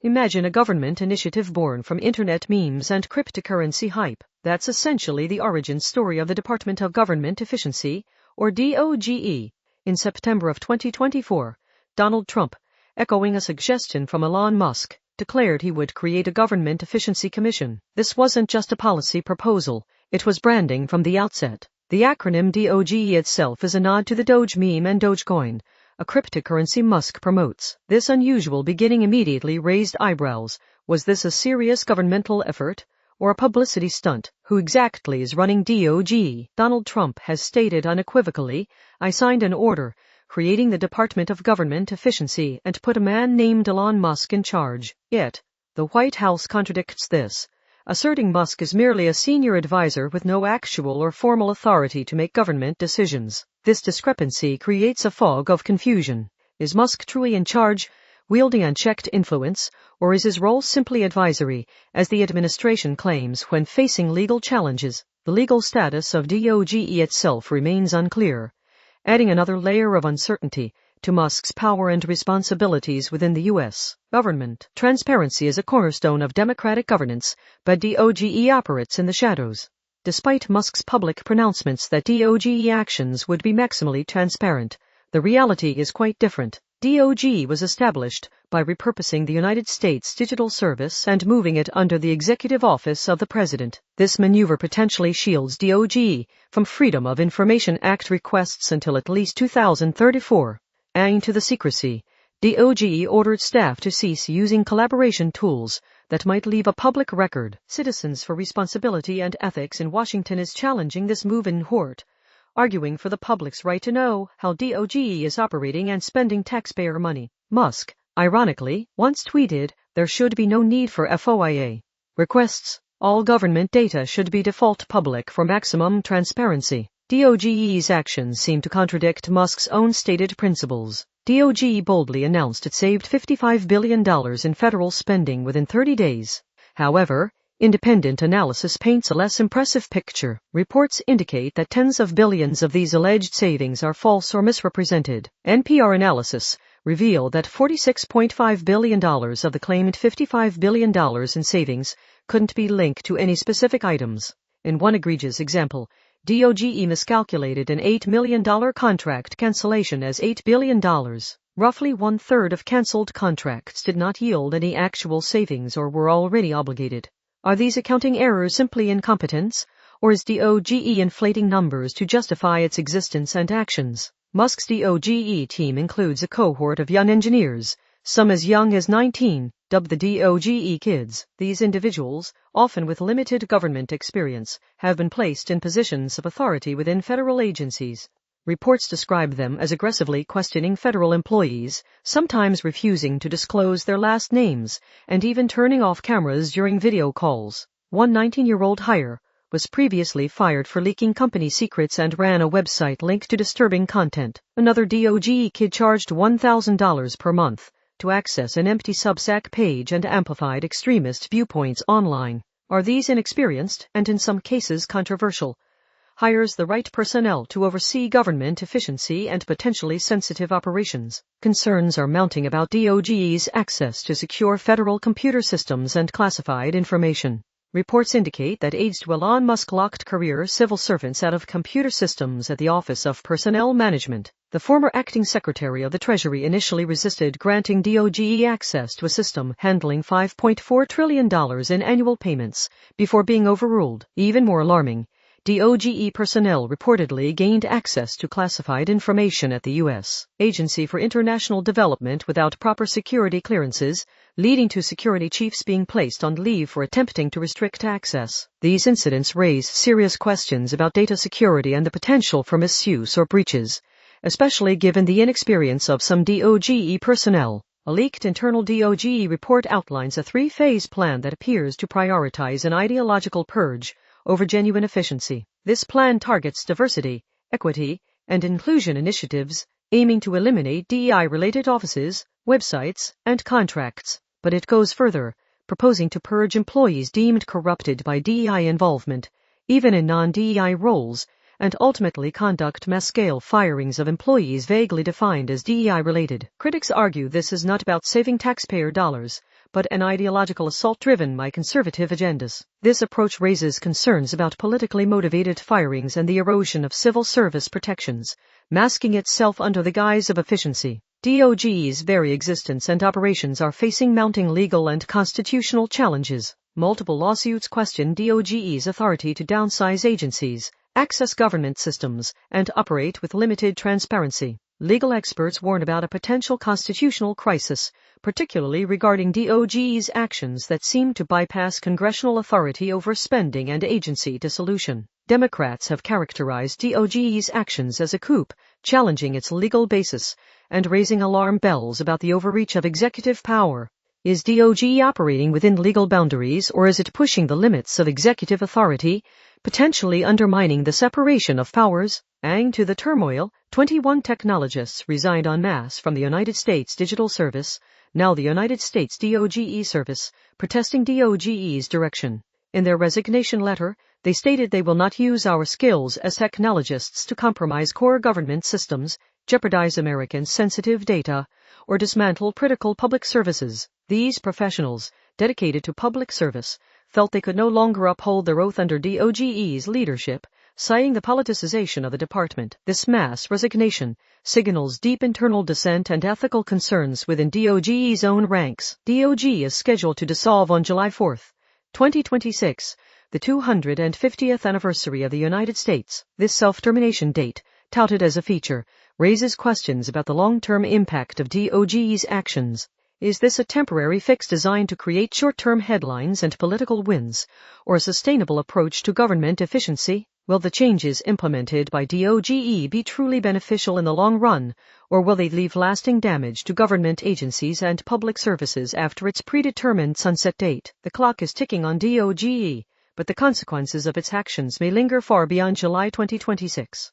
Imagine a government initiative born from internet memes and cryptocurrency hype. That's essentially the origin story of the Department of Government Efficiency, or DOGE. In September of 2024, Donald Trump, echoing a suggestion from Elon Musk, declared he would create a Government Efficiency Commission. This wasn't just a policy proposal, it was branding from the outset. The acronym DOGE itself is a nod to the Doge meme and Dogecoin, a cryptocurrency Musk promotes. This unusual beginning immediately raised eyebrows. Was this a serious governmental effort, or a publicity stunt? Who exactly is running DOGE? Donald Trump has stated unequivocally, "I signed an order creating the Department of Government Efficiency and put a man named Elon Musk in charge." Yet, the White House contradicts this, asserting Musk is merely a senior advisor with no actual or formal authority to make government decisions. This discrepancy creates a fog of confusion. Is Musk truly in charge, wielding unchecked influence, or is his role simply advisory, as the administration claims when facing legal challenges? The legal status of DOGE itself remains unclear, adding another layer of uncertainty to Musk's power and responsibilities within the U.S. government. Transparency is a cornerstone of democratic governance, but DOGE operates in the shadows. Despite Musk's public pronouncements that DOGE actions would be maximally transparent, the reality is quite different. DOGE was established by repurposing the United States Digital Service and moving it under the Executive Office of the President. This maneuver potentially shields DOGE from Freedom of Information Act requests until at least 2034. Adding to the secrecy, DOGE ordered staff to cease using collaboration tools that might leave a public record. Citizens for Responsibility and Ethics in Washington is challenging this move in court, arguing for the public's right to know how DOGE is operating and spending taxpayer money. Musk, ironically, once tweeted, "There should be no need for FOIA requests. All government data should be default public for maximum transparency." DOGE's actions seem to contradict Musk's own stated principles. DOGE boldly announced it saved $55 billion in federal spending within 30 days. However, independent analysis paints a less impressive picture. Reports indicate that tens of billions of these alleged savings are false or misrepresented. NPR analysis revealed that $46.5 billion of the claimed $55 billion in savings couldn't be linked to any specific items. In one egregious example, DOGE miscalculated an $8 million contract cancellation as $8 billion. Roughly one-third of canceled contracts did not yield any actual savings or were already obligated. Are these accounting errors simply incompetence, or is DOGE inflating numbers to justify its existence and actions? Musk's DOGE team includes a cohort of young engineers, some as young as 19, dubbed the DOGE Kids. These individuals, often with limited government experience, have been placed in positions of authority within federal agencies. Reports describe them as aggressively questioning federal employees, sometimes refusing to disclose their last names, and even turning off cameras during video calls. One 19-year-old hire was previously fired for leaking company secrets and ran a website linked to disturbing content. Another DOGE kid charged $1,000 per month to access an empty Substack page and amplified extremist viewpoints online. Are these inexperienced, and in some cases controversial, hires the right personnel to oversee government efficiency and potentially sensitive operations? Concerns are mounting about DOGE's access to secure federal computer systems and classified information. Reports indicate that aides to Elon Musk locked career civil servants out of computer systems at the Office of Personnel Management. The former acting secretary of the Treasury initially resisted granting DOGE access to a system handling $5.4 trillion in annual payments before being overruled. Even more alarming, DOGE personnel reportedly gained access to classified information at the U.S. Agency for International Development without proper security clearances, leading to security chiefs being placed on leave for attempting to restrict access. These incidents raise serious questions about data security and the potential for misuse or breaches, especially given the inexperience of some DOGE personnel. A leaked internal DOGE report outlines a three-phase plan that appears to prioritize an ideological purge over genuine efficiency. This plan targets diversity, equity, and inclusion initiatives, aiming to eliminate DEI-related offices, websites, and contracts. But it goes further, proposing to purge employees deemed corrupted by DEI involvement, even in non-DEI roles, and ultimately conduct mass-scale firings of employees vaguely defined as DEI-related. Critics argue this is not about saving taxpayer dollars, but an ideological assault driven by conservative agendas. This approach raises concerns about politically motivated firings and the erosion of civil service protections, masking itself under the guise of efficiency. DOGE's very existence and operations are facing mounting legal and constitutional challenges. Multiple lawsuits question DOGE's authority to downsize agencies, access government systems, and operate with limited transparency. Legal experts warn about a potential constitutional crisis, particularly regarding DOGE's actions that seem to bypass congressional authority over spending and agency dissolution. Democrats have characterized DOGE's actions as a coup, challenging its legal basis and raising alarm bells about the overreach of executive power. Is DOGE operating within legal boundaries, or is it pushing the limits of executive authority, potentially undermining the separation of powers? Adding to the turmoil, 21 technologists resigned en masse from the United States Digital Service, now the United States DOGE Service, protesting DOGE's direction. In their resignation letter, they stated they will not use our skills as technologists to compromise core government systems, jeopardize Americans' sensitive data, or dismantle critical public services. These professionals, dedicated to public service, felt they could no longer uphold their oath under DOGE's leadership, citing the politicization of the department. This mass resignation signals deep internal dissent and ethical concerns within DOGE's own ranks. DOGE is scheduled to dissolve on July 4, 2026, the 250th anniversary of the United States. This self-termination date, touted as a feature, raises questions about the long-term impact of DOGE's actions. Is this a temporary fix designed to create short-term headlines and political wins, or a sustainable approach to government efficiency? Will the changes implemented by DOGE be truly beneficial in the long run, or will they leave lasting damage to government agencies and public services after its predetermined sunset date? The clock is ticking on DOGE, but the consequences of its actions may linger far beyond July 2026.